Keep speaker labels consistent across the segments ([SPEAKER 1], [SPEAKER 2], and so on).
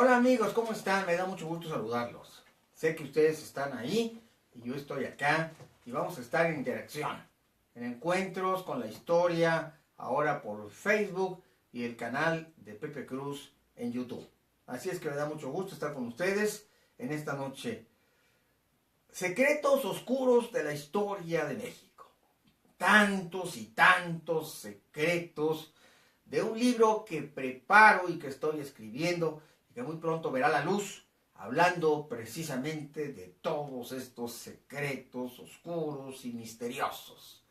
[SPEAKER 1] Hola amigos, ¿cómo están? Me da mucho gusto saludarlos. Sé que ustedes están ahí y yo estoy acá y vamos a estar en interacción, en encuentros con la historia, ahora por Facebook y el canal de Pepe Cruz en YouTube. Así es que me da mucho gusto estar con ustedes en esta noche. Secretos oscuros de la historia de México. Tantos y tantos secretos de un libro que preparo y que estoy escribiendo y que muy pronto verá la luz, hablando precisamente de todos estos secretos oscuros y misteriosos.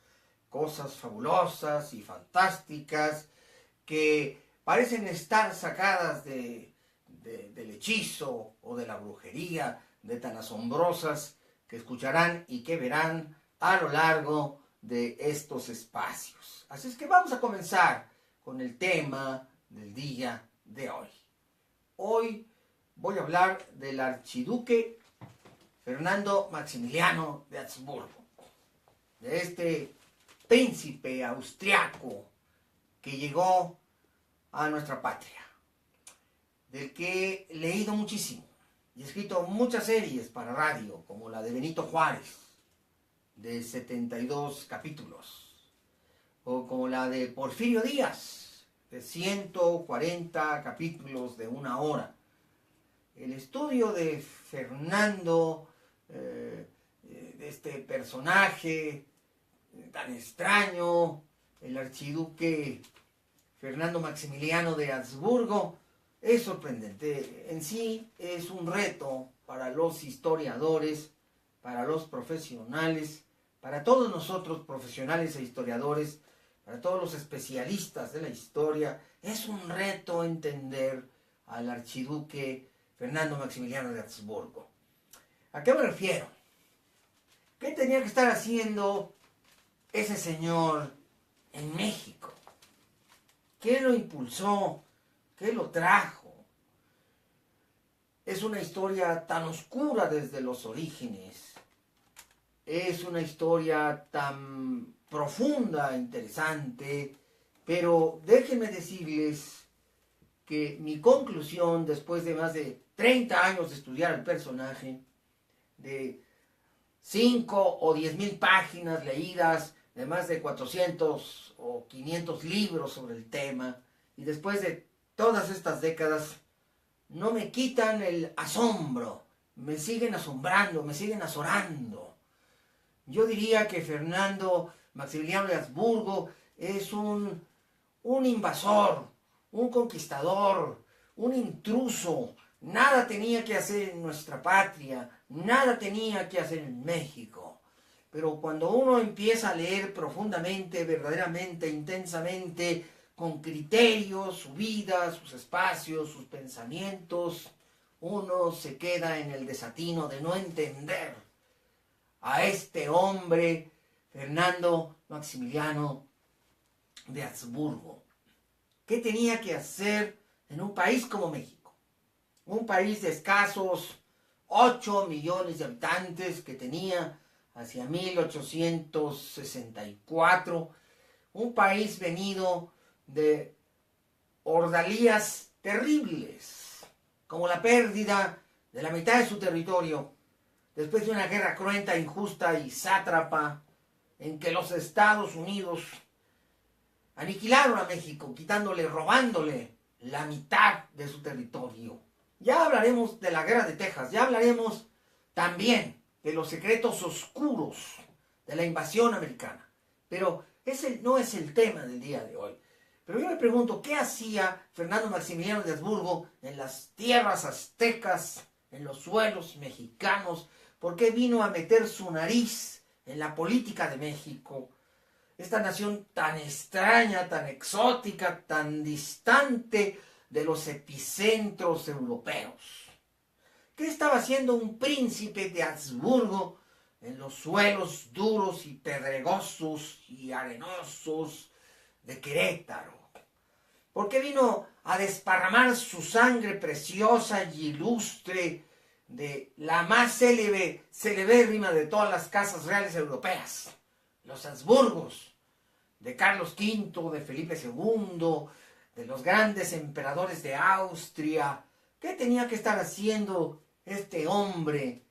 [SPEAKER 1] Cosas fabulosas y fantásticas que parecen estar sacadas del hechizo o de la brujería, de tan asombrosas que escucharán y que verán a lo largo de estos espacios. Así es que vamos a comenzar con el tema del día de hoy. Hoy voy a hablar del archiduque Fernando Maximiliano de Habsburgo, de este príncipe austriaco que llegó a nuestra patria, del que he leído muchísimo y he escrito muchas series para radio, como la de Benito Juárez, de 72 capítulos, o como la de Porfirio Díaz, de 140 capítulos de 1 hora. El estudio de Fernando, de este personaje tan extraño, el archiduque Fernando Maximiliano de Habsburgo, es sorprendente. En sí es un reto para los historiadores, para los profesionales, para todos nosotros profesionales e historiadores, para todos los especialistas de la historia. Es un reto entender al archiduque Fernando Maximiliano de Habsburgo. ¿A qué me refiero? ¿Qué tenía que estar haciendo ese señor en México? ¿Qué lo impulsó? ¿Qué lo trajo? Es una historia tan oscura desde los orígenes. Es una historia tan profunda, interesante, pero déjenme decirles que mi conclusión, después de más de 30 años de estudiar el personaje, de 5 o 10,000 páginas leídas, de más de 400 o 500 libros sobre el tema, y después de todas estas décadas, no me quitan el asombro, me siguen asombrando, me siguen azorando. Yo diría que Fernando Maximiliano de Habsburgo es un invasor, un conquistador, un intruso. Nada tenía que hacer en nuestra patria, nada tenía que hacer en México. Pero cuando uno empieza a leer profundamente, verdaderamente, intensamente, con criterio, su vida, sus espacios, sus pensamientos, uno se queda en el desatino de no entender a este hombre, Fernando Maximiliano de Habsburgo. ¿Qué tenía que hacer en un país como México? Un país de escasos 8 millones de habitantes que tenía hacia 1864, un país venido de ordalías terribles, como la pérdida de la mitad de su territorio, después de una guerra cruenta, injusta y sátrapa, en que los Estados Unidos aniquilaron a México, robándole la mitad de su territorio. Ya hablaremos de la guerra de Texas, ya hablaremos también de los secretos oscuros de la invasión americana. Pero ese no es el tema del día de hoy. Pero yo me pregunto, ¿qué hacía Fernando Maximiliano de Habsburgo en las tierras aztecas, en los suelos mexicanos? ¿Por qué vino a meter su nariz en la política de México? Esta nación tan extraña, tan exótica, tan distante de los epicentros europeos. ¿Qué estaba haciendo un príncipe de Habsburgo en los suelos duros y pedregosos y arenosos de Querétaro? ¿Por qué vino a desparramar su sangre preciosa y ilustre de la más celebérrima de todas las casas reales europeas, los Habsburgos, de Carlos V, de Felipe II, de los grandes emperadores de Austria, ¿Qué tenía que estar haciendo este hombre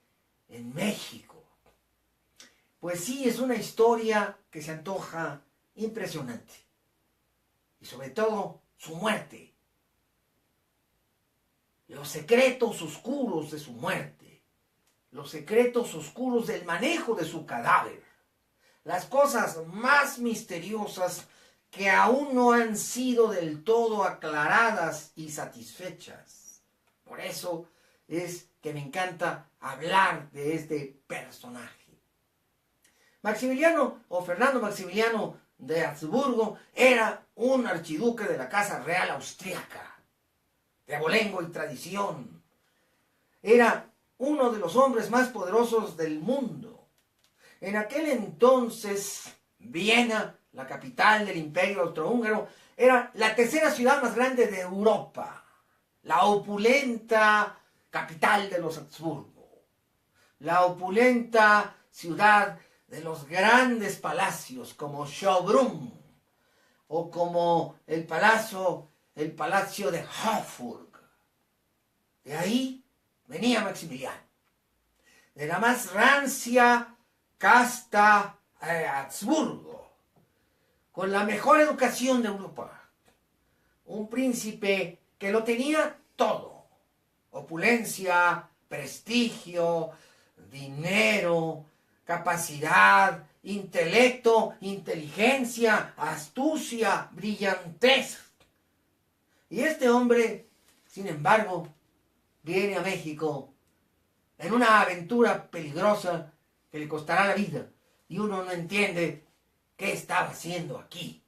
[SPEAKER 1] en México? Pues sí, es una historia que se antoja impresionante. Y sobre todo, su muerte. Los secretos oscuros de su muerte. Los secretos oscuros del manejo de su cadáver. Las cosas más misteriosas que aún no han sido del todo aclaradas y satisfechas. Por eso es que me encanta hablar de este personaje. Maximiliano o Fernando Maximiliano de Habsburgo era un archiduque de la Casa Real Austriaca, de abolengo y tradición. Era uno de los hombres más poderosos del mundo. En aquel entonces, Viena, la capital del Imperio Austrohúngaro, era la tercera ciudad más grande de Europa, la opulenta capital de los Habsburgo, la opulenta ciudad de los grandes palacios como Schönbrunn o como el palacio de Hofburg. De ahí venía Maximiliano, de la más rancia casta Habsburgo, con la mejor educación de Europa, un príncipe que lo tenía todo: opulencia, prestigio, dinero, capacidad, intelecto, inteligencia, astucia, brillantez. Y este hombre, sin embargo, viene a México en una aventura peligrosa que le costará la vida, y uno no entiende qué estaba haciendo aquí.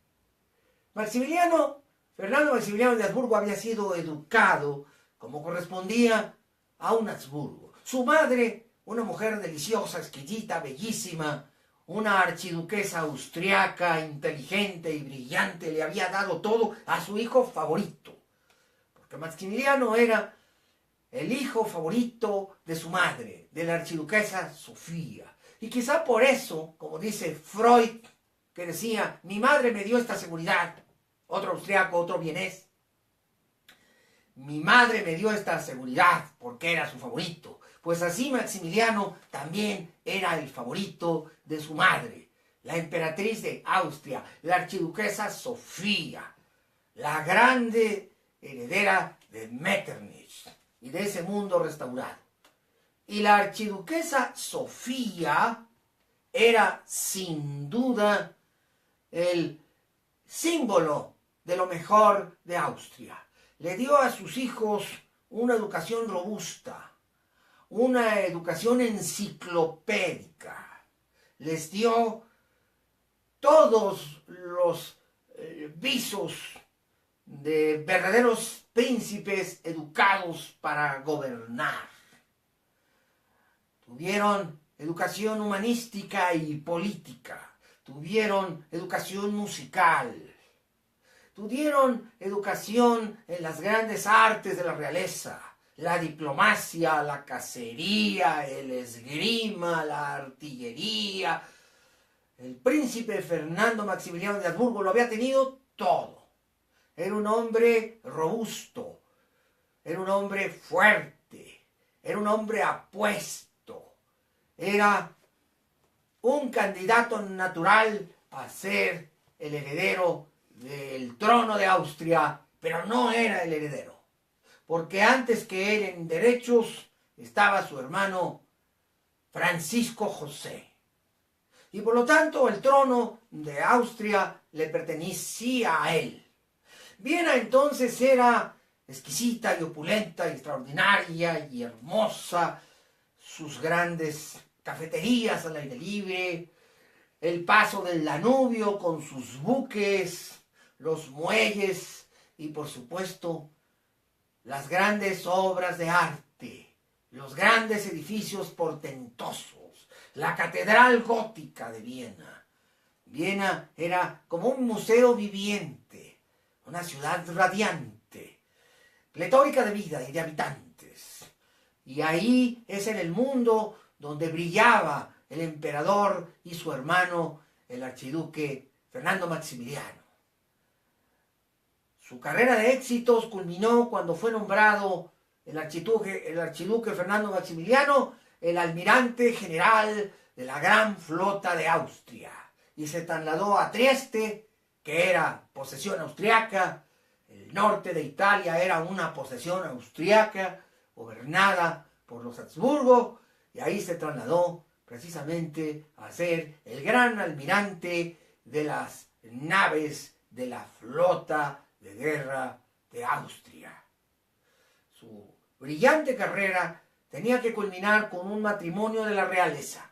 [SPEAKER 1] Fernando Maximiliano de Habsburgo había sido educado como correspondía a un Habsburgo. Su madre, una mujer deliciosa, exquisita, bellísima, una archiduquesa austriaca, inteligente y brillante, le había dado todo a su hijo favorito, porque Maximiliano era el hijo favorito de su madre, de la archiduquesa Sofía. Y quizá por eso, como dice Freud, que decía: mi madre me dio esta seguridad, otro austriaco, otro vienés, mi madre me dio esta seguridad porque era su favorito. Pues así Maximiliano también era el favorito de su madre, la emperatriz de Austria, la archiduquesa Sofía, la grande heredera de Metternich y de ese mundo restaurado. Y la archiduquesa Sofía era sin duda el símbolo de lo mejor de Austria. Le dio a sus hijos una educación robusta, una educación enciclopédica. Les dio todos los visos de verdaderos príncipes educados para gobernar. Tuvieron educación humanística y política. Tuvieron educación musical. Tuvieron educación en las grandes artes de la realeza: la diplomacia, la cacería, el esgrima, la artillería. El príncipe Fernando Maximiliano de Habsburgo lo había tenido todo. Era un hombre robusto, era un hombre fuerte, era un hombre apuesto, era un candidato natural a ser el heredero del trono de Austria, pero no era el heredero, porque antes que él en derechos estaba su hermano Francisco José. Y por lo tanto el trono de Austria le pertenecía a él. Viena entonces era exquisita y opulenta y extraordinaria y hermosa. Sus grandes cafeterías al aire libre, el paso del Danubio con sus buques, los muelles y por supuesto las grandes obras de arte, los grandes edificios portentosos, la catedral gótica de Viena. Viena era como un museo viviente, una ciudad radiante, pletórica de vida y de habitantes. Y ahí es en el mundo donde brillaba el emperador y su hermano, el archiduque Fernando Maximiliano. Su carrera de éxitos culminó cuando fue nombrado el archiduque Fernando Maximiliano, el almirante general de la gran flota de Austria, y se trasladó a Trieste, que era posesión austriaca. El norte de Italia era una posesión austriaca gobernada por los Habsburgo, y ahí se trasladó precisamente a ser el gran almirante de las naves de la flota de guerra de Austria. Su brillante carrera tenía que culminar con un matrimonio de la realeza.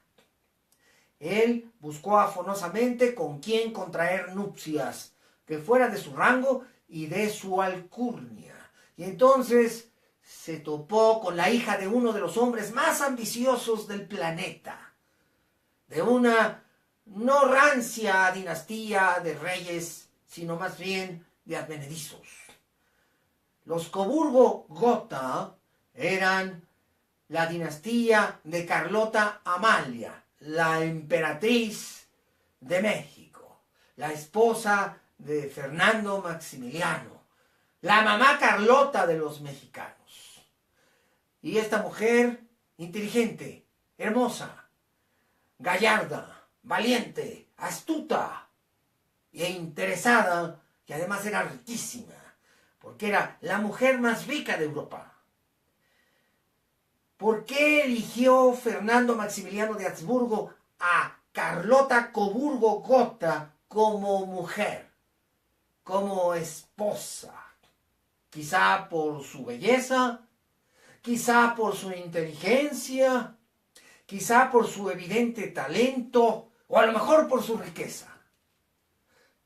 [SPEAKER 1] Él buscó afanosamente con quién contraer nupcias, que fuera de su rango y de su alcurnia. Y entonces se topó con la hija de uno de los hombres más ambiciosos del planeta, de una no rancia dinastía de reyes, sino más bien de advenedizos. Los Coburgo-Gotha eran la dinastía de Carlota Amalia, la emperatriz de México, la esposa de Fernando Maximiliano, la mamá Carlota de los mexicanos. Y esta mujer inteligente, hermosa, gallarda, valiente, astuta e interesada, y además era riquísima, porque era la mujer más rica de Europa. ¿Por qué eligió Fernando Maximiliano de Habsburgo a Carlota Coburgo-Gotha como mujer, como esposa? Quizá por su belleza, quizá por su inteligencia, quizá por su evidente talento, o a lo mejor por su riqueza.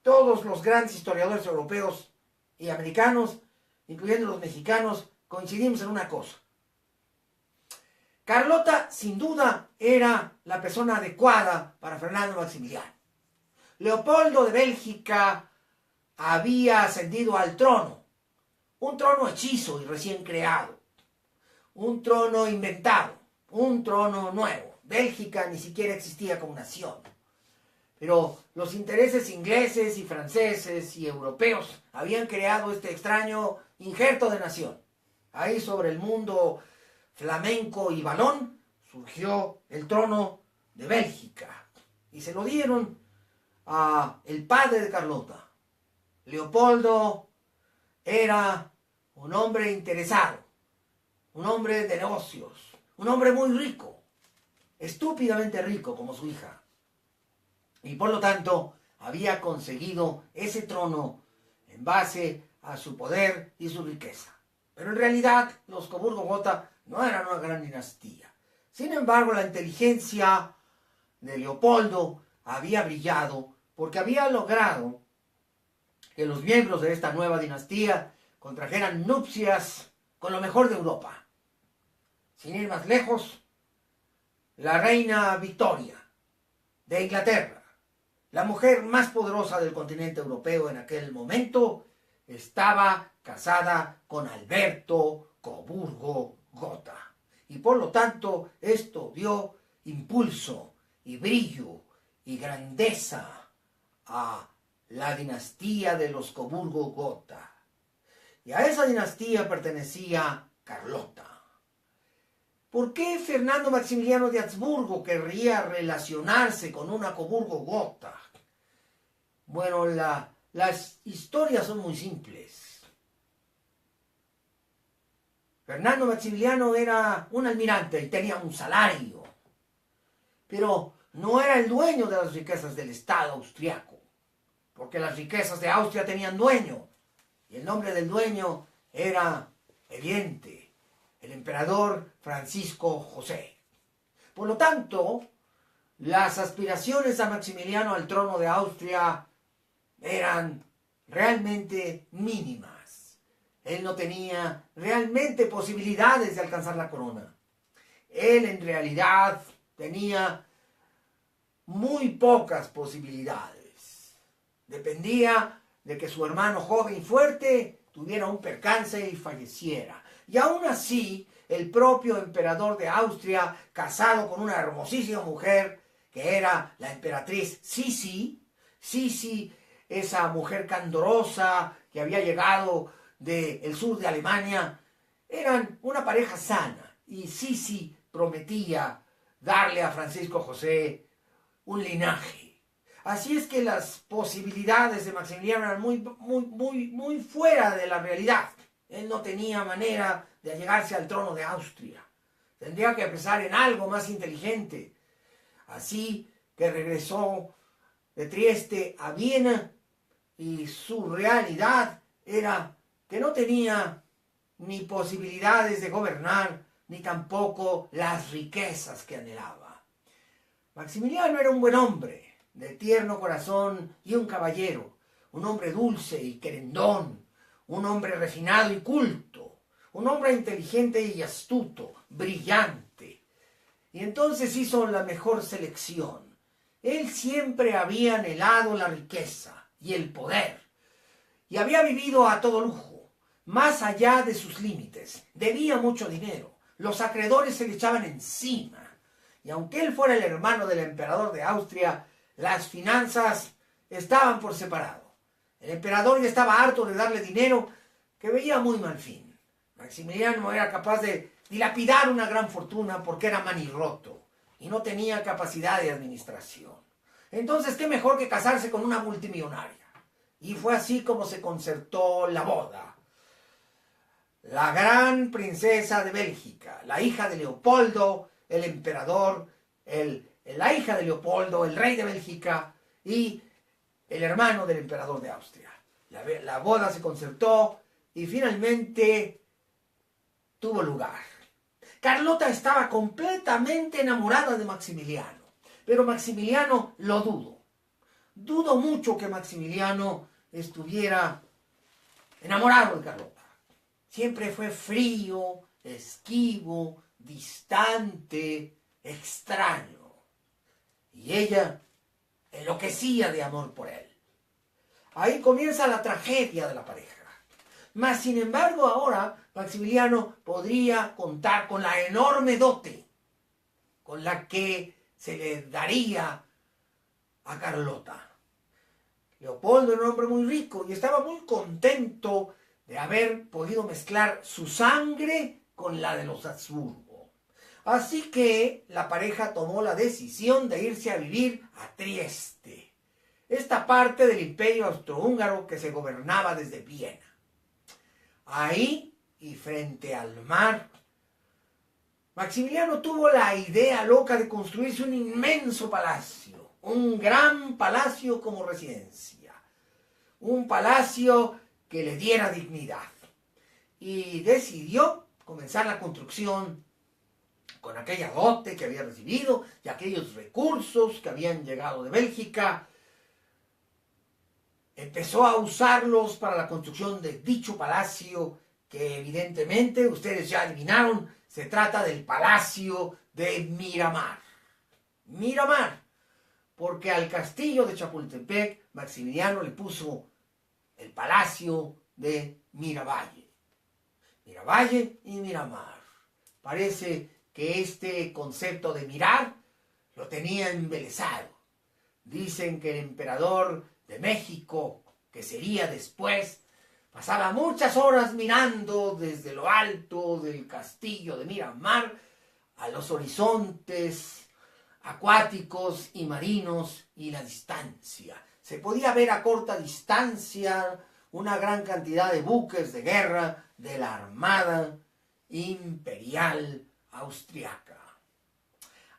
[SPEAKER 1] Todos los grandes historiadores europeos y americanos, incluyendo los mexicanos, coincidimos en una cosa. Carlota, sin duda, era la persona adecuada para Fernando Maximiliano. Leopoldo de Bélgica había ascendido al trono, un trono hechizo y recién creado, un trono inventado, un trono nuevo. Bélgica ni siquiera existía como nación. Pero los intereses ingleses y franceses y europeos habían creado este extraño injerto de nación. Ahí sobre el mundo flamenco y valón surgió el trono de Bélgica y se lo dieron a el padre de Carlota. Leopoldo era un hombre interesado, un hombre de negocios, un hombre muy rico, estúpidamente rico como su hija. Y por lo tanto había conseguido ese trono en base a su poder y su riqueza. Pero en realidad los Coburgo-Gotha no eran una gran dinastía. Sin embargo, la inteligencia de Leopoldo había brillado porque había logrado que los miembros de esta nueva dinastía contrajeran nupcias con lo mejor de Europa. Sin ir más lejos, la reina Victoria de Inglaterra, la mujer más poderosa del continente europeo en aquel momento, estaba casada con Alberto Coburgo-Gotha. Y por lo tanto, esto dio impulso y brillo y grandeza a la dinastía de los Coburgo-Gotha. Y a esa dinastía pertenecía Carlota. ¿Por qué Fernando Maximiliano de Habsburgo querría relacionarse con una Coburgo-Gotha? Bueno, las historias son muy simples. Fernando Maximiliano era un almirante y tenía un salario, pero no era el dueño de las riquezas del Estado austriaco, porque las riquezas de Austria tenían dueño, y el nombre del dueño era evidente: el emperador Francisco José. Por lo tanto, las aspiraciones a Maximiliano al trono de Austria eran realmente mínimas. Él no tenía realmente posibilidades de alcanzar la corona. Él en realidad tenía muy pocas posibilidades. Dependía de que su hermano joven y fuerte tuviera un percance y falleciera. Y aún así, el propio emperador de Austria, casado con una hermosísima mujer, que era la emperatriz Sisi, esa mujer candorosa que había llegado del sur de Alemania, eran una pareja sana y Sisi prometía darle a Francisco José un linaje. Así es que las posibilidades de Maximiliano eran muy fuera de la realidad. Él no tenía manera de allegarse al trono de Austria. Tendría que pensar en algo más inteligente. Así que regresó de Trieste a Viena y su realidad era que no tenía ni posibilidades de gobernar, ni tampoco las riquezas que anhelaba. Maximiliano era un buen hombre, de tierno corazón y un caballero, un hombre dulce y querendón, un hombre refinado y culto, un hombre inteligente y astuto, brillante. Y entonces hizo la mejor selección. Él siempre había anhelado la riqueza y el poder, y había vivido a todo lujo, más allá de sus límites. Debía mucho dinero, los acreedores se le echaban encima, y aunque él fuera el hermano del emperador de Austria, las finanzas estaban por separado. El emperador ya estaba harto de darle dinero que veía muy mal fin. Maximiliano era capaz de dilapidar una gran fortuna porque era manirroto y no tenía capacidad de administración. Entonces, ¿qué mejor que casarse con una multimillonaria? Y fue así como se concertó la boda. La gran princesa de Bélgica, la hija de Leopoldo, el emperador, la hija de Leopoldo, el rey de Bélgica, y el hermano del emperador de Austria. La boda se concertó y finalmente tuvo lugar. Carlota estaba completamente enamorada de Maximiliano, pero Maximiliano lo dudo. Dudo mucho que Maximiliano estuviera enamorado de Carlota. Siempre fue frío, esquivo, distante, extraño. Y ella enloquecía de amor por él. Ahí comienza la tragedia de la pareja. Mas, sin embargo, ahora Maximiliano podría contar con la enorme dote con la que se le daría a Carlota. Leopoldo era un hombre muy rico y estaba muy contento de haber podido mezclar su sangre con la de los Habsburgo. Así que la pareja tomó la decisión de irse a vivir a Trieste, esta parte del imperio austrohúngaro que se gobernaba desde Viena. Ahí, y frente al mar, Maximiliano tuvo la idea loca de construirse un inmenso palacio, un gran palacio como residencia, un palacio que le diera dignidad. Y decidió comenzar la construcción con aquella dote que había recibido y aquellos recursos que habían llegado de Bélgica. Empezó a usarlos para la construcción de dicho palacio que evidentemente ustedes ya adivinaron, se trata del Palacio de Miramar. Miramar, porque al castillo de Chapultepec Maximiliano le puso el Palacio de Miravalle. Miravalle y Miramar. Parece que este concepto de mirar lo tenía embelesado. Dicen que el emperador de México, que sería después, pasaba muchas horas mirando desde lo alto del castillo de Miramar a los horizontes acuáticos y marinos y la distancia. Se podía ver a corta distancia una gran cantidad de buques de guerra de la Armada Imperial Austriaca.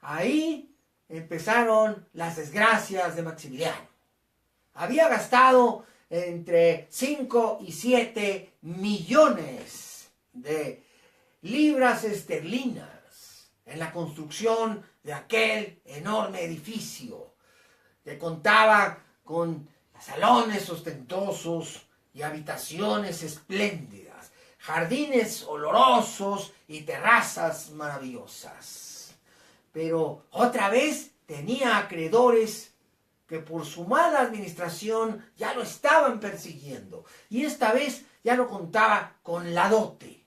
[SPEAKER 1] Ahí empezaron las desgracias de Maximiliano. Había gastado entre 5 y 7 millones de libras esterlinas en la construcción de aquel enorme edificio que contaba con salones ostentosos y habitaciones espléndidas, jardines olorosos y terrazas maravillosas. Pero otra vez tenía acreedores que por su mala administración ya lo estaban persiguiendo. Y esta vez ya no contaba con la dote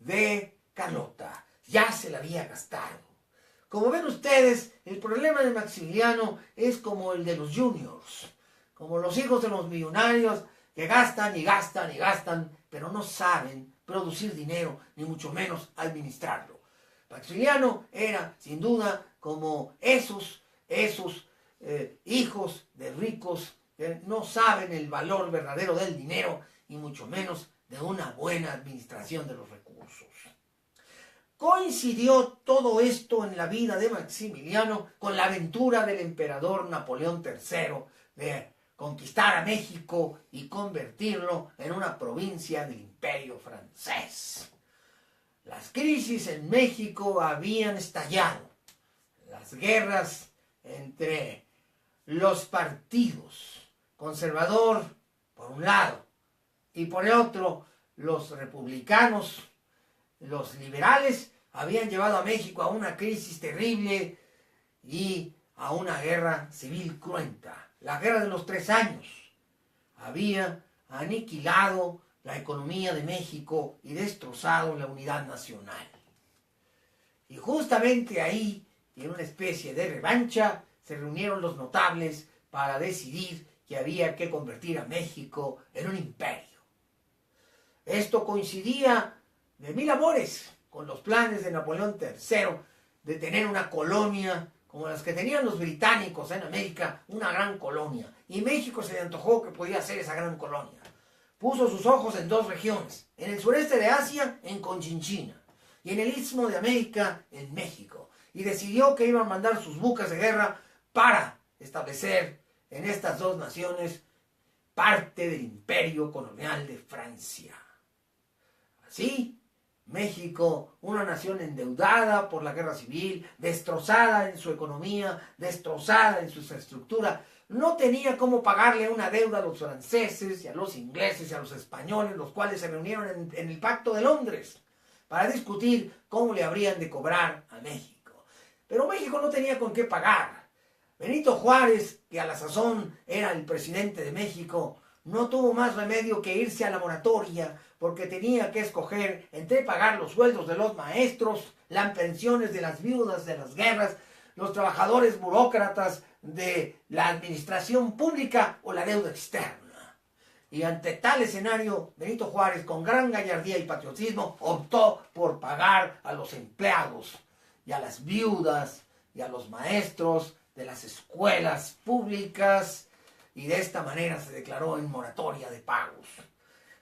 [SPEAKER 1] de Carlota. Ya se la había gastado. Como ven ustedes, el problema de Maximiliano es como el de los juniors, como los hijos de los millonarios que gastan y gastan y gastan, pero no saben producir dinero, ni mucho menos administrarlo. Maximiliano era, sin duda, como esos hijos de ricos que no saben el valor verdadero del dinero, y mucho menos de una buena administración de los recursos. Coincidió todo esto en la vida de Maximiliano con la aventura del emperador Napoleón III de conquistar a México y convertirlo en una provincia del Imperio francés. Las crisis en México habían estallado. Las guerras entre los partidos conservador por un lado y por el otro los republicanos, los liberales, habían llevado a México a una crisis terrible y a una guerra civil cruenta. La Guerra de los 3 años había aniquilado la economía de México y destrozado la unidad nacional. Y justamente ahí, en una especie de revancha, se reunieron los notables para decidir que había que convertir a México en un imperio. Esto coincidía de mil amores con los planes de Napoleón III de tener una colonia como las que tenían los británicos en América, una gran colonia. Y México se le antojó que podía ser esa gran colonia. Puso sus ojos en 2 regiones, en el sureste de Asia, en Conchinchina, y en el Istmo de América, en México. Y decidió que iban a mandar sus buques de guerra para establecer en estas 2 naciones parte del imperio colonial de Francia. Así, México, una nación endeudada por la guerra civil, destrozada en su economía, destrozada en su infraestructura, no tenía cómo pagarle una deuda a los franceses y a los ingleses y a los españoles, los cuales se reunieron en el Pacto de Londres para discutir cómo le habrían de cobrar a México. Pero México no tenía con qué pagar. Benito Juárez, que a la sazón era el presidente de México, no tuvo más remedio que irse a la moratoria, porque tenía que escoger entre pagar los sueldos de los maestros, las pensiones de las viudas de las guerras, los trabajadores burócratas de la administración pública o la deuda externa. Y ante tal escenario, Benito Juárez, con gran gallardía y patriotismo, optó por pagar a los empleados y a las viudas y a los maestros de las escuelas públicas, y de esta manera se declaró en moratoria de pagos.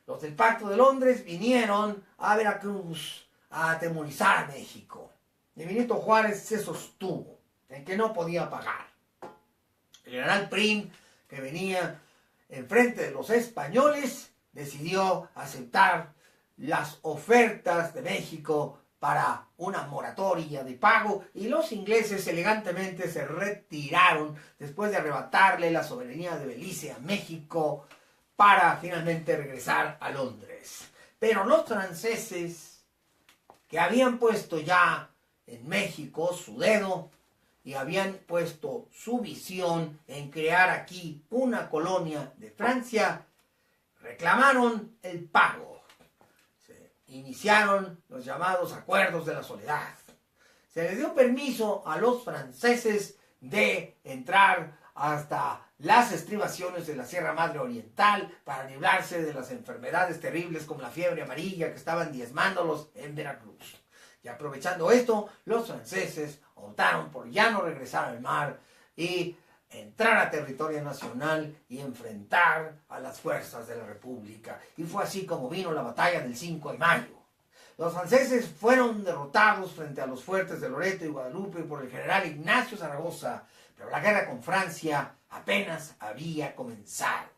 [SPEAKER 1] Los del Pacto de Londres vinieron a Veracruz a atemorizar a México. Y Benito Juárez se sostuvo en que no podía pagar. El general Prim, que venía enfrente de los españoles, decidió aceptar las ofertas de México para una moratoria de pago, y los ingleses elegantemente se retiraron después de arrebatarle la soberanía de Belice a México para finalmente regresar a Londres. Pero los franceses, que habían puesto ya en México su dedo y habían puesto su visión en crear aquí una colonia de Francia, reclamaron el pago. Se iniciaron los llamados Acuerdos de la Soledad. Se les dio permiso a los franceses de entrar hasta las estribaciones de la Sierra Madre Oriental para librarse de las enfermedades terribles como la fiebre amarilla que estaban diezmándolos en Veracruz. Y aprovechando esto, los franceses optaron por ya no regresar al mar y entrar a territorio nacional y enfrentar a las fuerzas de la República. Y fue así como vino la batalla del 5 de mayo. Los franceses fueron derrotados frente a los fuertes de Loreto y Guadalupe por el general Ignacio Zaragoza, pero la guerra con Francia apenas había comenzado.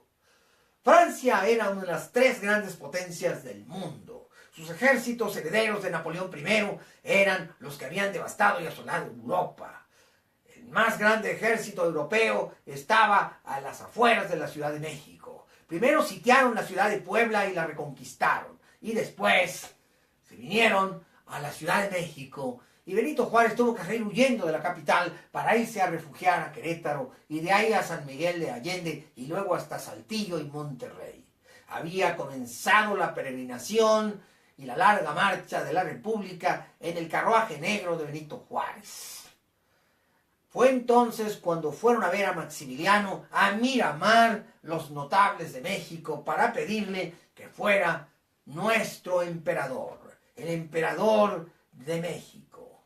[SPEAKER 1] Francia era una de las 3 grandes potencias del mundo. Sus ejércitos herederos de Napoleón I eran los que habían devastado y asolado Europa. El más grande ejército europeo estaba a las afueras de la Ciudad de México. Primero sitiaron la ciudad de Puebla y la reconquistaron, y después se vinieron a la Ciudad de México, y Benito Juárez tuvo que salir huyendo de la capital para irse a refugiar a Querétaro, y de ahí a San Miguel de Allende, y luego hasta Saltillo y Monterrey. Había comenzado la peregrinación y la larga marcha de la República en el carruaje negro de Benito Juárez. Fue entonces cuando fueron a ver a Maximiliano a Miramar los notables de México para pedirle que fuera nuestro emperador, el emperador de México.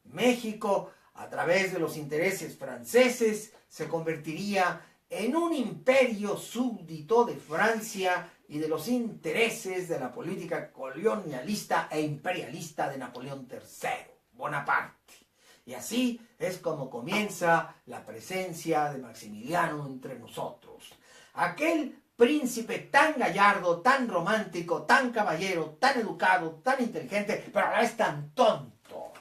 [SPEAKER 1] México, a través de los intereses franceses, se convertiría en un imperio súbdito de Francia y de los intereses de la política colonialista e imperialista de Napoleón III, Bonaparte. Y así es como comienza la presencia de Maximiliano entre nosotros. Aquel príncipe tan gallardo, tan romántico, tan caballero, tan educado, tan inteligente, pero a la vez tan tonto,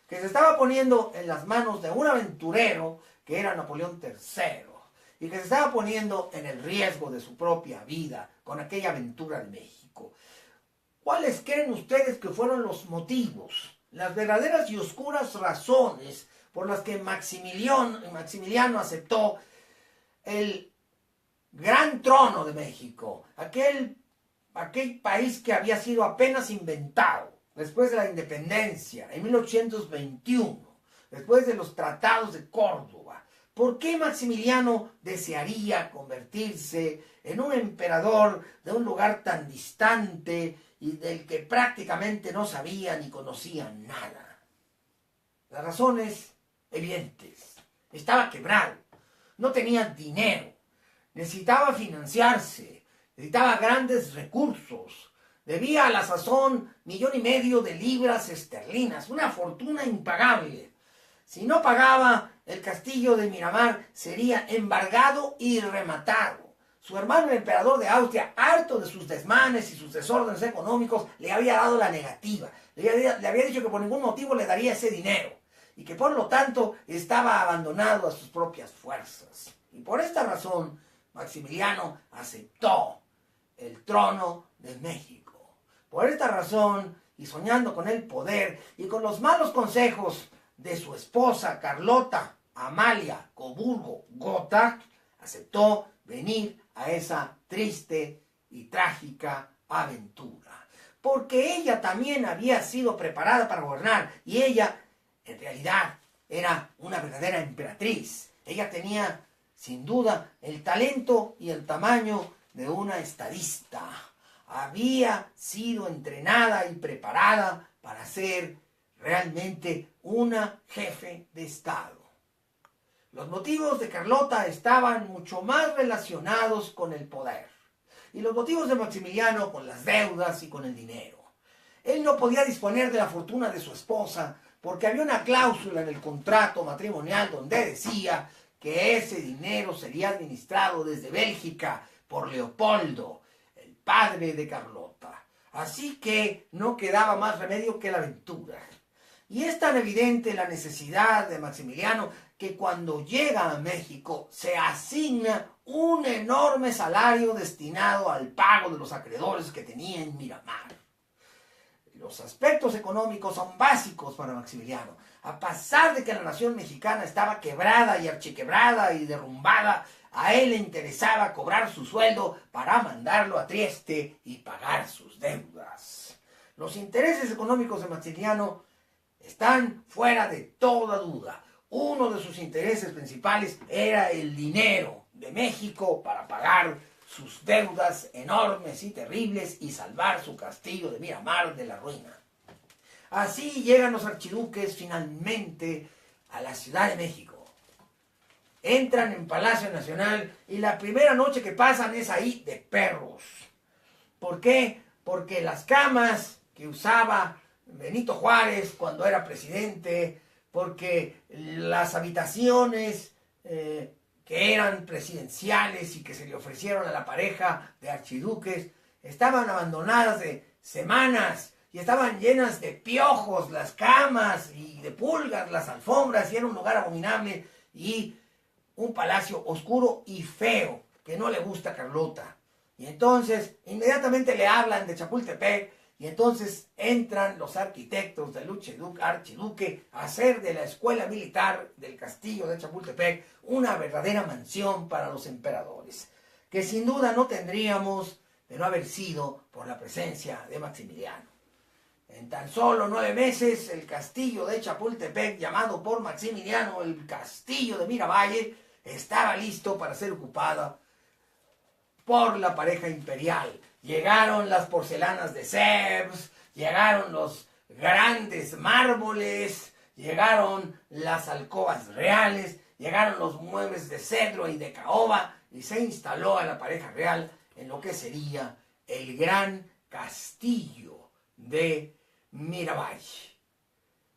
[SPEAKER 1] que se estaba poniendo en las manos de un aventurero que era Napoleón III, y que se estaba poniendo en el riesgo de su propia vida con aquella aventura de México. ¿Cuáles creen ustedes que fueron los motivos, las verdaderas y oscuras razones por las que Maximiliano aceptó el gran trono de México, aquel país que había sido apenas inventado después de la independencia en 1821, después de los tratados de Córdoba? ¿Por qué Maximiliano desearía convertirse en un emperador de un lugar tan distante y del que prácticamente no sabía ni conocía nada? Las razones evidentes. Estaba quebrado, no tenía dinero, necesitaba financiarse, necesitaba grandes recursos, debía a la sazón 1,5 millones de libras esterlinas, una fortuna impagable. Si no pagaba, el castillo de Miramar sería embargado y rematado. Su hermano el emperador de Austria, harto de sus desmanes y sus desórdenes económicos, le había dado la negativa. Le había dicho que por ningún motivo le daría ese dinero y que por lo tanto estaba abandonado a sus propias fuerzas. Y por esta razón, Maximiliano aceptó el trono de México. Por esta razón, y soñando con el poder y con los malos consejos de su esposa Carlota Amalia Coburgo-Gotha, aceptó venir a esa triste y trágica aventura. Porque ella también había sido preparada para gobernar y ella, en realidad, era una verdadera emperatriz. Ella tenía, sin duda, el talento y el tamaño de una estadista. Había sido entrenada y preparada para ser realmente una jefe de Estado. Los motivos de Carlota estaban mucho más relacionados con el poder y los motivos de Maximiliano con las deudas y con el dinero. Él no podía disponer de la fortuna de su esposa porque había una cláusula en el contrato matrimonial donde decía que ese dinero sería administrado desde Bélgica por Leopoldo, el padre de Carlota. Así que no quedaba más remedio que la aventura. Y es tan evidente la necesidad de Maximiliano que cuando llega a México se asigna un enorme salario destinado al pago de los acreedores que tenía en Miramar. Los aspectos económicos son básicos para Maximiliano. A pesar de que la nación mexicana estaba quebrada y archiquebrada y derrumbada, a él le interesaba cobrar su sueldo para mandarlo a Trieste y pagar sus deudas. Los intereses económicos de Maximiliano están fuera de toda duda. Uno de sus intereses principales era el dinero de México para pagar sus deudas enormes y terribles y salvar su castillo de Miramar de la ruina. Así llegan los archiduques finalmente a la Ciudad de México. Entran en Palacio Nacional y la primera noche que pasan es ahí de perros. ¿Por qué? Porque las camas que usaba Benito Juárez cuando era presidente, porque las habitaciones que eran presidenciales y que se le ofrecieron a la pareja de archiduques estaban abandonadas de semanas y estaban llenas de piojos las camas y de pulgas las alfombras y era un lugar abominable y un palacio oscuro y feo que no le gusta a Carlota. Y entonces inmediatamente le hablan de Chapultepec y entonces entran los arquitectos del archiduque a hacer de la escuela militar del castillo de Chapultepec una verdadera mansión para los emperadores, que sin duda no tendríamos de no haber sido por la presencia de Maximiliano. En tan solo 9 meses, el castillo de Chapultepec, llamado por Maximiliano el castillo de Miravalle, estaba listo para ser ocupada por la pareja imperial, llegaron las porcelanas de Sèvres, llegaron los grandes mármoles, llegaron las alcobas reales, llegaron los muebles de cedro y de caoba, y se instaló a la pareja real en lo que sería el gran castillo de Mirabai.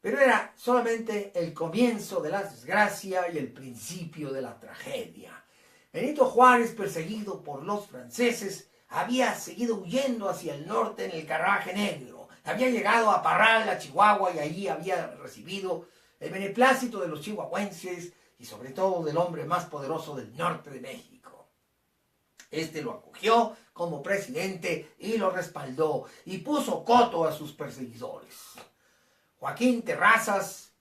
[SPEAKER 1] Pero era solamente el comienzo de la desgracia y el principio de la tragedia. Benito Juárez, perseguido por los franceses, había seguido huyendo hacia el norte en el Carruaje Negro. Había llegado a Parral, a Chihuahua, y allí había recibido el beneplácito de los chihuahuenses y sobre todo del hombre más poderoso del norte de México. Este lo acogió como presidente y lo respaldó y puso coto a sus perseguidores. Joaquín Terrazas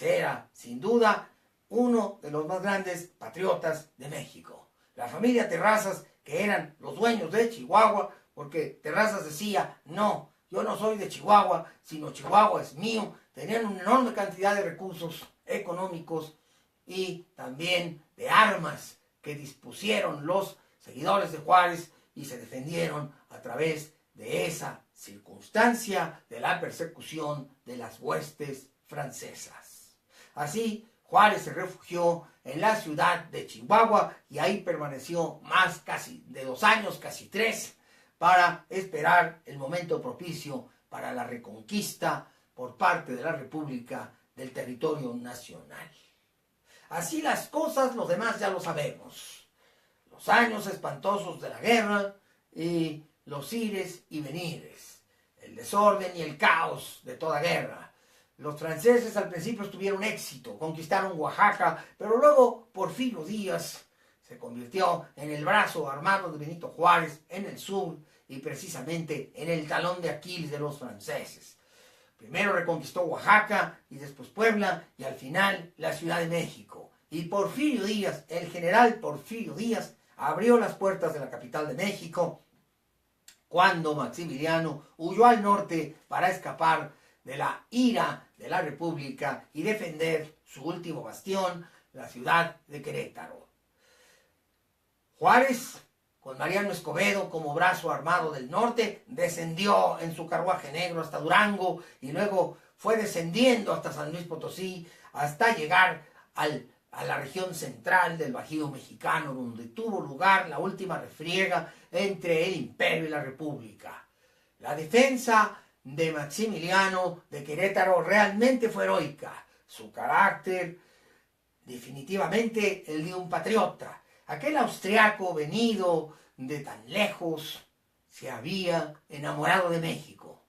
[SPEAKER 1] era, sin duda, uno de los más grandes patriotas de México. La familia Terrazas, que eran los dueños de Chihuahua, porque Terrazas decía, no, yo no soy de Chihuahua, sino Chihuahua es mío, tenían una enorme cantidad de recursos económicos y también de armas que dispusieron los seguidores de Juárez y se defendieron a través de esa circunstancia de la persecución de las huestes francesas. Así, Juárez se refugió en la ciudad de Chihuahua y ahí permaneció más casi de 2 años, casi 3, para esperar el momento propicio para la reconquista por parte de la República del territorio nacional. Así las cosas, los demás ya lo sabemos. Los años espantosos de la guerra y los ires y venires, el desorden y el caos de toda guerra. Los franceses al principio tuvieron éxito, conquistaron Oaxaca, pero luego Porfirio Díaz se convirtió en el brazo armado de Benito Juárez en el sur y precisamente en el talón de Aquiles de los franceses. Primero reconquistó Oaxaca y después Puebla y al final la Ciudad de México. Y Porfirio Díaz, el general Porfirio Díaz, abrió las puertas de la capital de México cuando Maximiliano huyó al norte para escapar de la ira de la República y defender su último bastión, la ciudad de Querétaro. Juárez, con Mariano Escobedo como brazo armado del norte, descendió en su carruaje negro hasta Durango y luego fue descendiendo hasta San Luis Potosí hasta llegar a la región central del Bajío mexicano, donde tuvo lugar la última refriega entre el Imperio y la República. La defensa de Maximiliano de Querétaro realmente fue heroica. Su carácter, definitivamente el de un patriota. Aquel austriaco venido de tan lejos se había enamorado de México.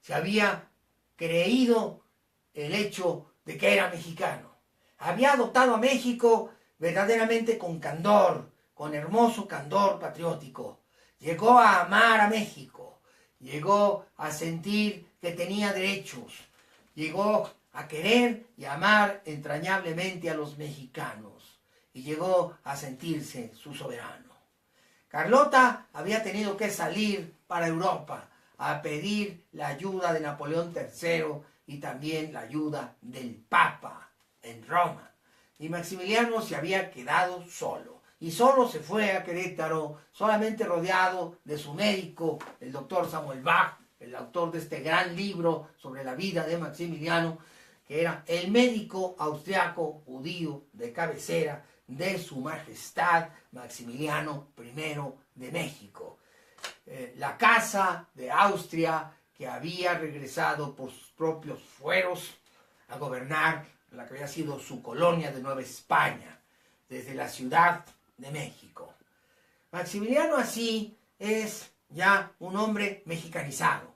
[SPEAKER 1] Se había creído el hecho de que era mexicano. Había adoptado a México verdaderamente con candor, con hermoso candor patriótico. Llegó a amar a México. Llegó a sentir que tenía derechos. Llegó a querer y amar entrañablemente a los mexicanos. Y llegó a sentirse su soberano. Carlota había tenido que salir para Europa a pedir la ayuda de Napoleón III y también la ayuda del Papa en Roma. Y Maximiliano se había quedado solo. Y solo se fue a Querétaro, solamente rodeado de su médico, el doctor Samuel Bach, el autor de este gran libro sobre la vida de Maximiliano, que era el médico austriaco judío de cabecera de su majestad Maximiliano I de México. La casa de Austria, que había regresado por sus propios fueros a gobernar la que había sido su colonia de Nueva España, desde la Ciudad de México. Maximiliano así es ya un hombre mexicanizado.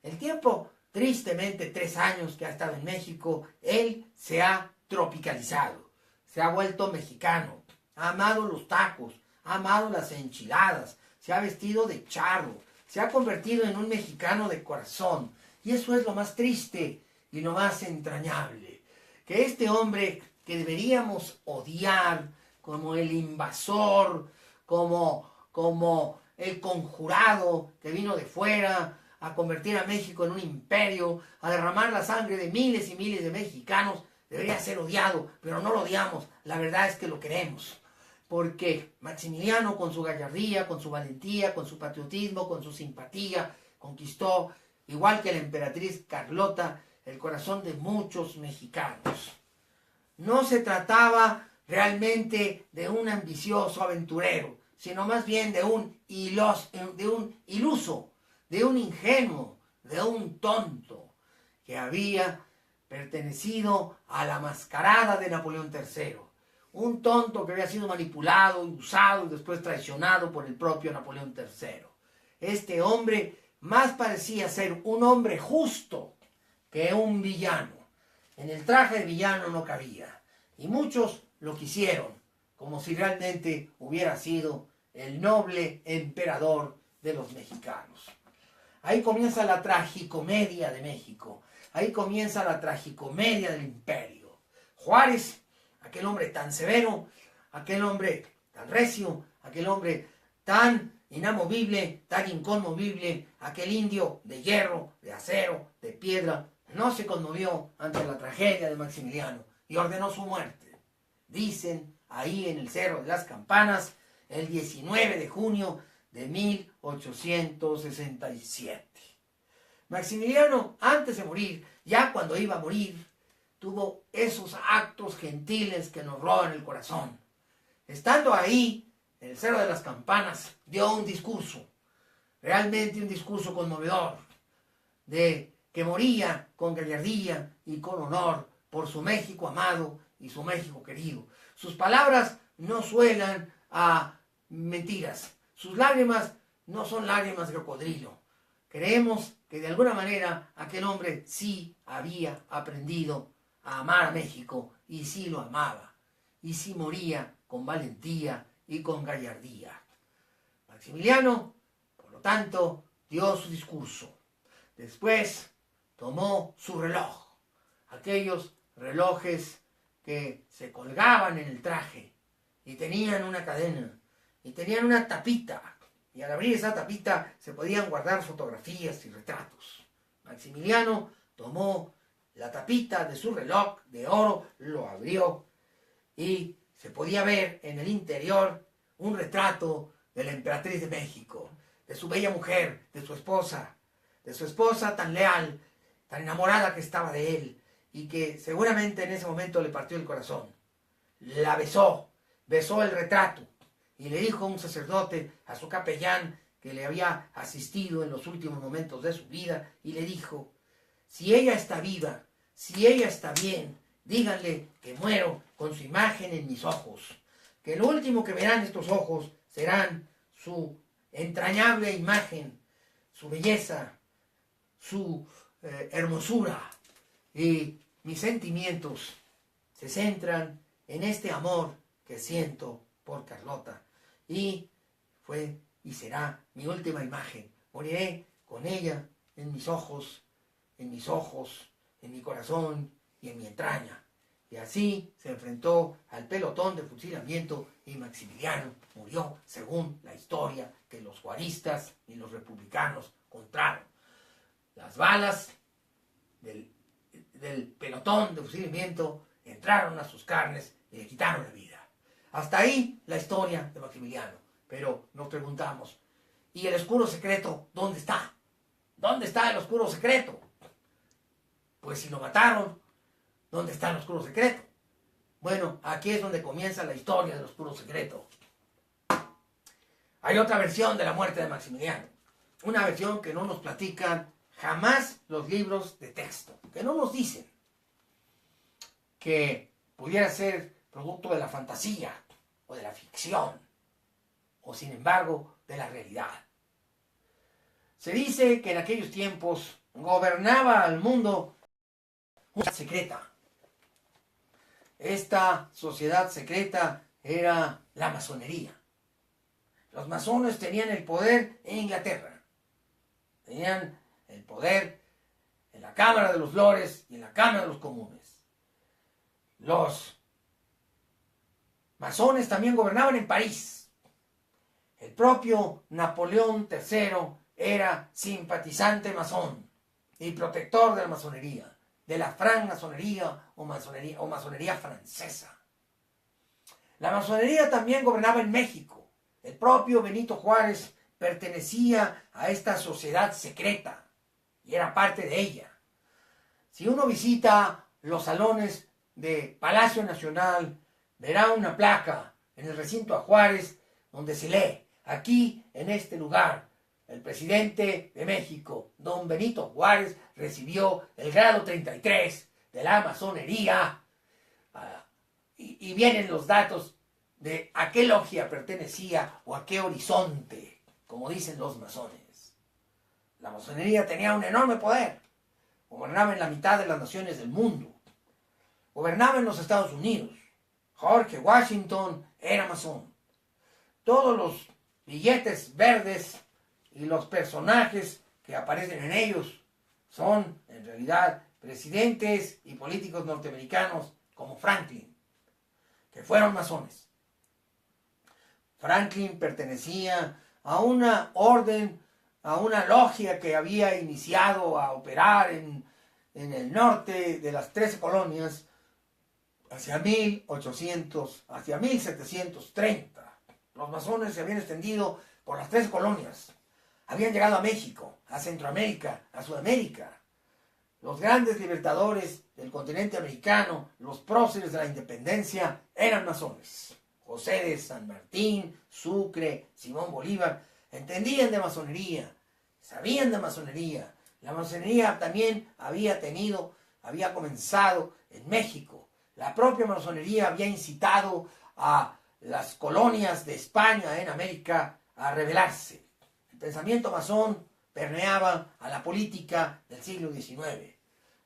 [SPEAKER 1] El tiempo, tristemente 3 años que ha estado en México, él se ha tropicalizado. Se ha vuelto mexicano, ha amado los tacos, ha amado las enchiladas, se ha vestido de charro, se ha convertido en un mexicano de corazón. Y eso es lo más triste y lo más entrañable. Que este hombre que deberíamos odiar como el invasor, como el conjurado que vino de fuera a convertir a México en un imperio, a derramar la sangre de miles y miles de mexicanos, debería ser odiado, pero no lo odiamos, la verdad es que lo queremos, porque Maximiliano, con su gallardía, con su valentía, con su patriotismo, con su simpatía, conquistó, igual que la emperatriz Carlota, el corazón de muchos mexicanos. No se trataba realmente de un ambicioso aventurero, sino más bien de un iluso, de un ingenuo, de un tonto, que había pertenecido a la mascarada de Napoleón III. Un tonto que había sido manipulado, usado y después traicionado por el propio Napoleón III. Este hombre más parecía ser un hombre justo que un villano. En el traje de villano no cabía, y muchos lo quisieron, como si realmente hubiera sido el noble emperador de los mexicanos. Ahí comienza la tragicomedia de México, ahí comienza la tragicomedia del imperio. Juárez, aquel hombre tan severo, aquel hombre tan recio, aquel hombre tan inamovible, tan inconmovible, aquel indio de hierro, de acero, de piedra, no se conmovió ante la tragedia de Maximiliano y ordenó su muerte. Dicen ahí en el Cerro de las Campanas, el 19 de junio de 1867. Maximiliano, antes de morir, ya cuando iba a morir, tuvo esos actos gentiles que nos roban el corazón. Estando ahí, en el Cerro de las Campanas, dio un discurso, realmente un discurso conmovedor, de que moría con gallardía y con honor por su México amado y su México querido. Sus palabras no suenan a mentiras, sus lágrimas no son lágrimas de cocodrilo. Creemos que de alguna manera aquel hombre sí había aprendido a amar a México y sí lo amaba y sí moría con valentía y con gallardía. Maximiliano, por lo tanto, dio su discurso. Después tomó su reloj, aquellos relojes que se colgaban en el traje y tenían una cadena y tenían una tapita, y al abrir esa tapita se podían guardar fotografías y retratos. Maximiliano tomó la tapita de su reloj de oro, lo abrió y se podía ver en el interior un retrato de la emperatriz de México, de su bella mujer, de su esposa tan leal, tan enamorada que estaba de él, y que seguramente en ese momento le partió el corazón. La besó el retrato, y le dijo a un sacerdote, a su capellán, que le había asistido en los últimos momentos de su vida, y le dijo: si ella está viva, si ella está bien, díganle que muero con su imagen en mis ojos, que lo último que verán estos ojos serán su entrañable imagen, su belleza, su hermosura, y mis sentimientos se centran en este amor que siento por Carlota, y fue y será mi última imagen. Moriré con ella en mis ojos, en mi corazón y en mi entraña. Y así se enfrentó al pelotón de fusilamiento y Maximiliano murió según la historia que los juaristas y los republicanos contaron. Las balas del pelotón de fusilamiento entraron a sus carnes y le quitaron la vida. Hasta ahí la historia de Maximiliano. Pero nos preguntamos, ¿y el oscuro secreto dónde está? ¿Dónde está el oscuro secreto? Pues si lo mataron, ¿dónde está el oscuro secreto? Bueno, aquí es donde comienza la historia del oscuro secreto. Hay otra versión de la muerte de Maximiliano. Una versión que no nos platican jamás los libros de texto, que no nos dicen que pudiera ser producto de la fantasía o de la ficción, o sin embargo de la realidad. Se dice que en aquellos tiempos gobernaba al mundo una sociedad secreta. Esta sociedad secreta era la masonería. Los masones tenían el poder en Inglaterra. Tenían el poder en la Cámara de los Lores y en la Cámara de los Comunes. Los masones también gobernaban en París. El propio Napoleón III era simpatizante masón y protector de la masonería, de la francmasonería o masonería francesa. La masonería también gobernaba en México. El propio Benito Juárez pertenecía a esta sociedad secreta y era parte de ella. Si uno visita los salones de Palacio Nacional, verá una placa en el recinto a Juárez donde se lee: aquí, en este lugar, el presidente de México, don Benito Juárez, recibió el grado 33 de la masonería. Y vienen los datos de a qué logia pertenecía o a qué horizonte, como dicen los masones. La masonería tenía un enorme poder. Gobernaba en la mitad de las naciones del mundo. Gobernaba en los Estados Unidos. George Washington era masón. Todos los billetes verdes y los personajes que aparecen en ellos son, en realidad, presidentes y políticos norteamericanos como Franklin, que fueron masones. Franklin pertenecía a una orden, a una logia que había iniciado a operar en el norte de las 13 colonias hacia 1730. Los masones se habían extendido por las 13 colonias. Habían llegado a México, a Centroamérica, a Sudamérica. Los grandes libertadores del continente americano, los próceres de la independencia, eran masones. José de San Martín, Sucre, Simón Bolívar, entendían de masonería, sabían de masonería. La masonería también había comenzado en México. La propia masonería había incitado a las colonias de España en América a rebelarse. El pensamiento masón permeaba a la política del siglo XIX.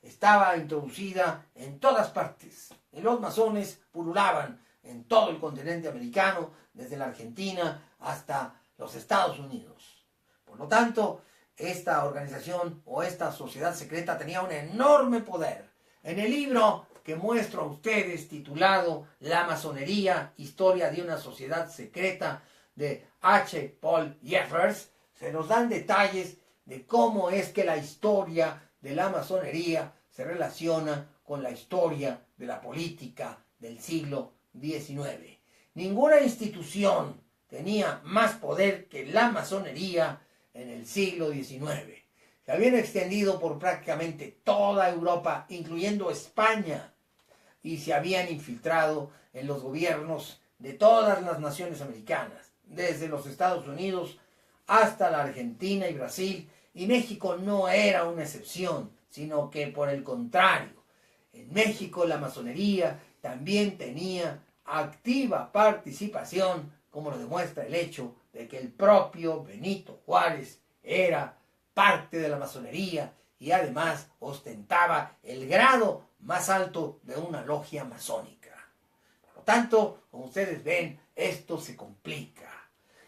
[SPEAKER 1] Estaba introducida en todas partes. Y los masones pululaban en todo el continente americano, desde la Argentina hasta los Estados Unidos. Por lo tanto, esta organización o esta sociedad secreta tenía un enorme poder. En el libro que muestro a ustedes, titulado La masonería, historia de una sociedad secreta, de H. Paul Jeffers, se nos dan detalles de cómo es que la historia de la masonería se relaciona con la historia de la política del siglo XIX. Ninguna institución tenía más poder que la masonería en el siglo XIX. Se habían extendido por prácticamente toda Europa, incluyendo España, y se habían infiltrado en los gobiernos de todas las naciones americanas, desde los Estados Unidos hasta la Argentina y Brasil, y México no era una excepción, sino que por el contrario, en México la masonería también tenía activa participación, como lo demuestra el hecho de que el propio Benito Juárez era parte de la masonería y además ostentaba el grado más alto de una logia masónica. Por lo tanto, como ustedes ven, esto se complica.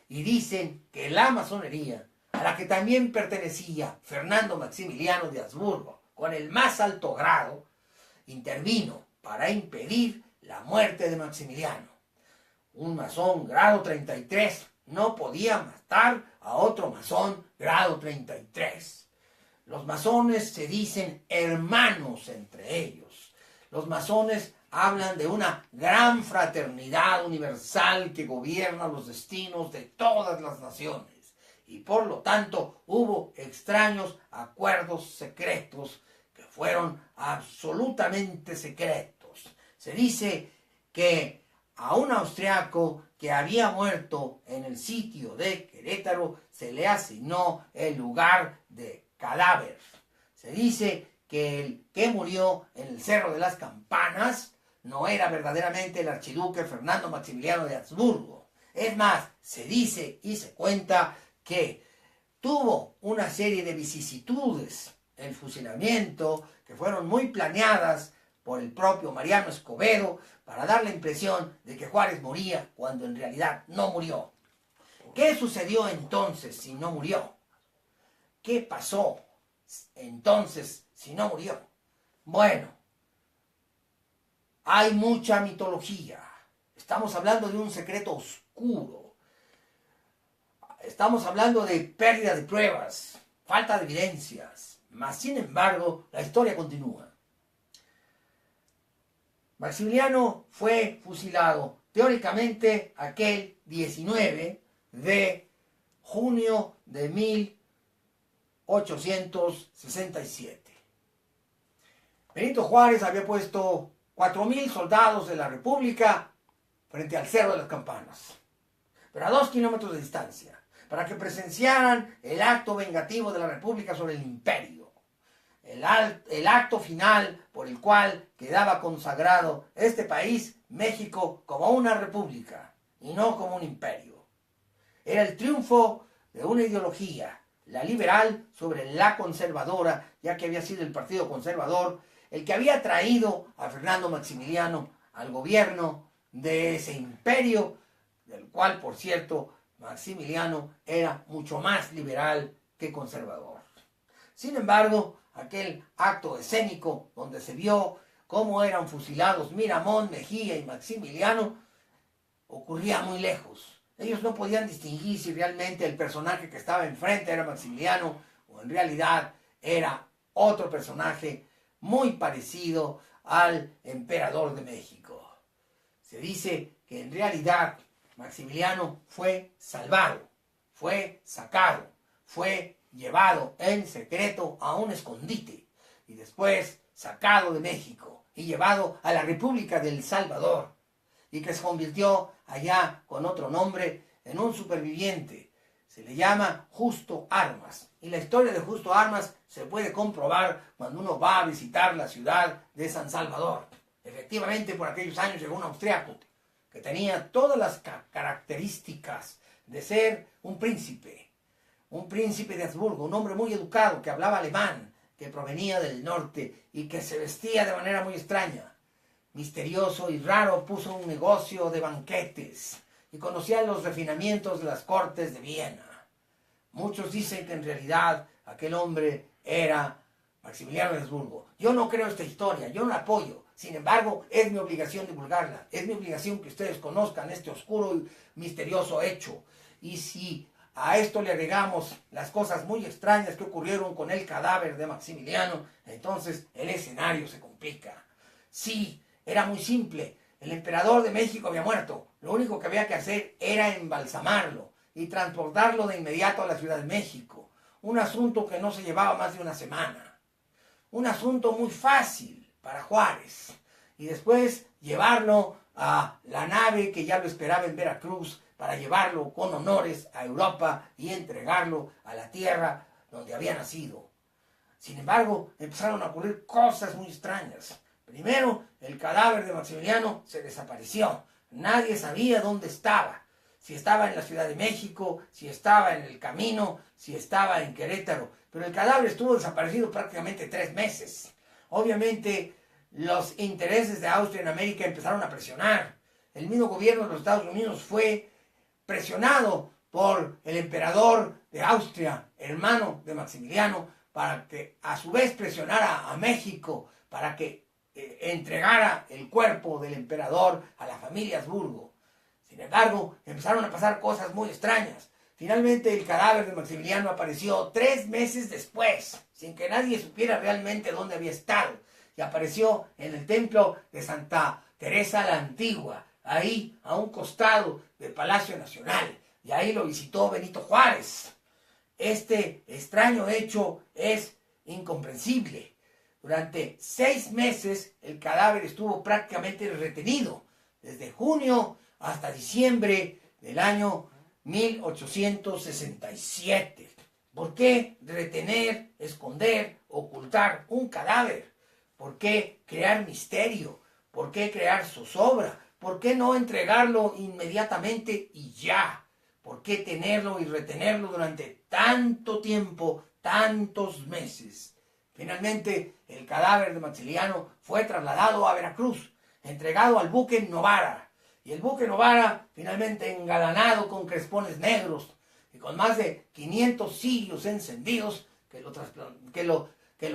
[SPEAKER 1] Y dicen que la masonería, a la que también pertenecía Fernando Maximiliano de Habsburgo, con el más alto grado, intervino para impedir la muerte de Maximiliano. Un masón grado 33 no podía matar a otro masón grado 33. Los masones se dicen hermanos entre ellos. Los masones hablan de una gran fraternidad universal que gobierna los destinos de todas las naciones. Y por lo tanto hubo extraños acuerdos secretos que fueron absolutamente secretos. Se dice que a un austriaco que había muerto en el sitio de Querétaro se le asignó el lugar de cadáver. Se dice que el que murió en el Cerro de las Campanas no era verdaderamente el archiduque Fernando Maximiliano de Habsburgo. Es más, se dice y se cuenta que tuvo una serie de vicisitudes, el fusilamiento, que fueron muy planeadas por el propio Mariano Escobedo para dar la impresión de que Juárez moría cuando en realidad no murió. ¿Qué sucedió entonces si no murió? ¿Qué pasó entonces si no murió? Bueno, hay mucha mitología. Estamos hablando de un secreto oscuro. Estamos hablando de pérdida de pruebas, falta de evidencias. Mas, sin embargo, la historia continúa. Maximiliano fue fusilado teóricamente aquel 19 de junio de 1867. Benito Juárez había puesto 4,000 soldados de la República frente al Cerro de las Campanas, pero a 2 kilómetros de distancia, para que presenciaran el acto vengativo de la República sobre el imperio, el acto final por el cual quedaba consagrado este país, México, como una república y no como un imperio. Era el triunfo de una ideología, la liberal sobre la conservadora, ya que había sido el Partido Conservador el que había traído a Fernando Maximiliano al gobierno de ese imperio, del cual, por cierto, Maximiliano era mucho más liberal que conservador. Sin embargo, aquel acto escénico donde se vio cómo eran fusilados Miramón, Mejía y Maximiliano ocurría muy lejos. Ellos no podían distinguir si realmente el personaje que estaba enfrente era Maximiliano o en realidad era otro personaje muy parecido al emperador de México. Se dice que en realidad Maximiliano fue salvado, fue sacado, fue llevado en secreto a un escondite y después sacado de México y llevado a la República del Salvador, y que se convirtió allá con otro nombre en un superviviente. Se le llama Justo Armas, y la historia de Justo Armas se puede comprobar cuando uno va a visitar la ciudad de San Salvador. Efectivamente, por aquellos años llegó un austriaco que tenía todas las características de ser un príncipe de Habsburgo, un hombre muy educado que hablaba alemán, que provenía del norte y que se vestía de manera muy extraña. Misterioso y raro, puso un negocio de banquetes y conocía los refinamientos de las cortes de Viena. Muchos dicen que en realidad aquel hombre era Maximiliano de Habsburgo. Yo no creo esta historia, yo no la apoyo. Sin embargo, es mi obligación divulgarla. Es mi obligación que ustedes conozcan este oscuro y misterioso hecho. Y si a esto le agregamos las cosas muy extrañas que ocurrieron con el cadáver de Maximiliano, entonces el escenario se complica. Sí, era muy simple. El emperador de México había muerto. Lo único que había que hacer era embalsamarlo y transportarlo de inmediato a la Ciudad de México. Un asunto que no se llevaba más de una semana. Un asunto muy fácil para Juárez. Y después llevarlo a la nave que ya lo esperaba en Veracruz para llevarlo con honores a Europa y entregarlo a la tierra donde había nacido. Sin embargo, empezaron a ocurrir cosas muy extrañas. Primero, el cadáver de Maximiliano se desapareció. Nadie sabía dónde estaba. Si estaba en la Ciudad de México, si estaba en el camino, si estaba en Querétaro. Pero el cadáver estuvo desaparecido prácticamente 3 meses. Obviamente, los intereses de Austria en América empezaron a presionar. El mismo gobierno de los Estados Unidos fue presionado por el emperador de Austria, hermano de Maximiliano, para que a su vez presionara a México para que entregara el cuerpo del emperador a la familia Habsburgo. Sin embargo, empezaron a pasar cosas muy extrañas. Finalmente, el cadáver de Maximiliano apareció 3 meses después, sin que nadie supiera realmente dónde había estado. Y apareció en el templo de Santa Teresa la Antigua, ahí a un costado del Palacio Nacional. Y ahí lo visitó Benito Juárez. Este extraño hecho es incomprensible. Durante 6 meses el cadáver estuvo prácticamente retenido, desde junio hasta diciembre del año 1867. ¿Por qué retener, esconder, ocultar un cadáver? ¿Por qué crear misterio? ¿Por qué crear zozobra? ¿Por qué no entregarlo inmediatamente y ya? ¿Por qué tenerlo y retenerlo durante tanto tiempo, tantos meses? Finalmente, el cadáver de Maximiliano fue trasladado a Veracruz, entregado al buque Novara. Y el buque Novara, finalmente engalanado con crespones negros y con más de 500 cirios encendidos que lo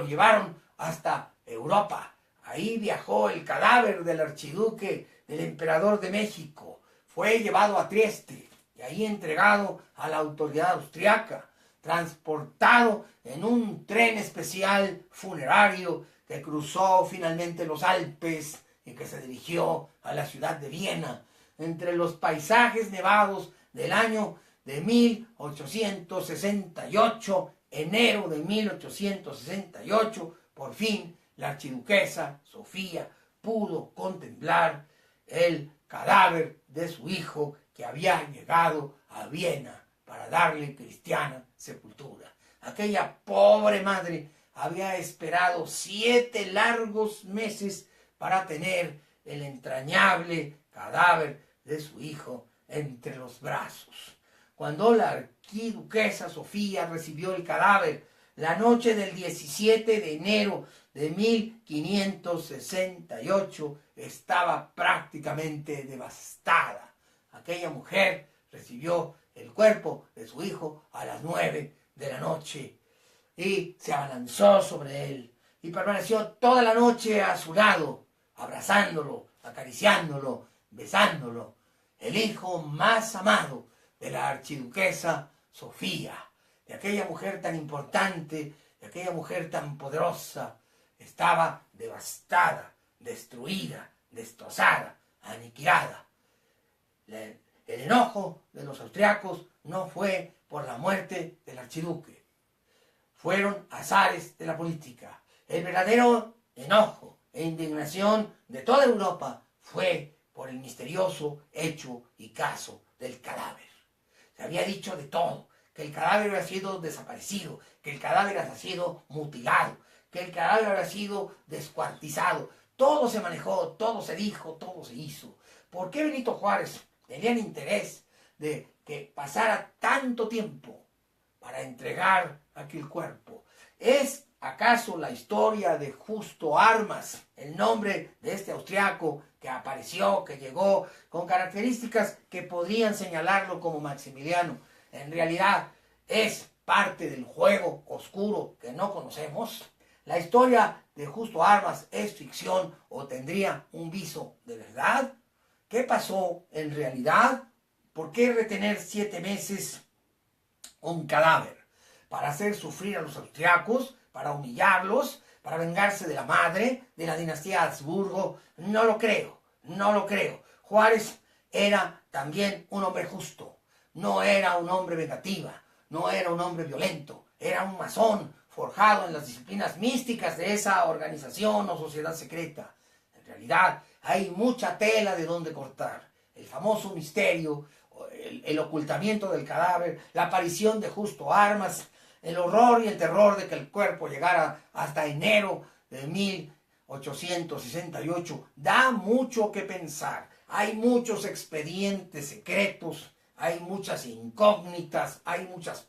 [SPEAKER 1] llevaron hasta Europa. Ahí viajó el cadáver del archiduque, del emperador de México. Fue llevado a Trieste y ahí entregado a la autoridad austriaca, transportado en un tren especial funerario que cruzó finalmente los Alpes y que se dirigió a la ciudad de Viena, entre los paisajes nevados del año de 1868, enero de 1868, por fin la archiduquesa Sofía pudo contemplar el cadáver de su hijo que había llegado a Viena para darle cristiana sepultura. Aquella pobre madre había esperado 7 largos meses para tener el entrañable cadáver de su hijo entre los brazos. Cuando la archiduquesa Sofía recibió el cadáver la noche del 17 de enero de 1568, estaba prácticamente devastada. Aquella mujer recibió el cuerpo de su hijo a las 9 de la noche y se abalanzó sobre él y permaneció toda la noche a su lado, abrazándolo, acariciándolo, besándolo. El hijo más amado de la archiduquesa Sofía, de aquella mujer tan importante, de aquella mujer tan poderosa, estaba devastada, destruida, destrozada, aniquilada. El enojo de los austriacos no fue por la muerte del archiduque. Fueron azares de la política. El verdadero enojo e indignación de toda Europa fue por el misterioso hecho y caso del cadáver. Se había dicho de todo, que el cadáver había sido desaparecido, que el cadáver había sido mutilado, que el cadáver había sido descuartizado. Todo se manejó, todo se dijo, todo se hizo. ¿Por qué Benito Juárez tenía interés de que pasara tanto tiempo para entregar aquel cuerpo? ¿Es acaso la historia de Justo Armas, el nombre de este austriaco que apareció, que llegó con características que podrían señalarlo como Maximiliano? En realidad es parte del juego oscuro que no conocemos. ¿La historia de Justo Armas es ficción o tendría un viso de verdad? ¿Qué pasó en realidad? ¿Por qué retener 7 meses un cadáver? ¿Para hacer sufrir a los austriacos? ¿Para humillarlos? ¿Para vengarse de la madre de la dinastía Habsburgo? No lo creo, no lo creo. Juárez era también un hombre justo. No era un hombre vengativa, no era un hombre violento. Era un masón forjado en las disciplinas místicas de esa organización o sociedad secreta. En realidad hay mucha tela de donde cortar. El famoso misterio, el ocultamiento del cadáver, la aparición de Justo Armas, el horror y el terror de que el cuerpo llegara hasta enero de 1868, da mucho que pensar. Hay muchos expedientes secretos, hay muchas incógnitas, hay muchas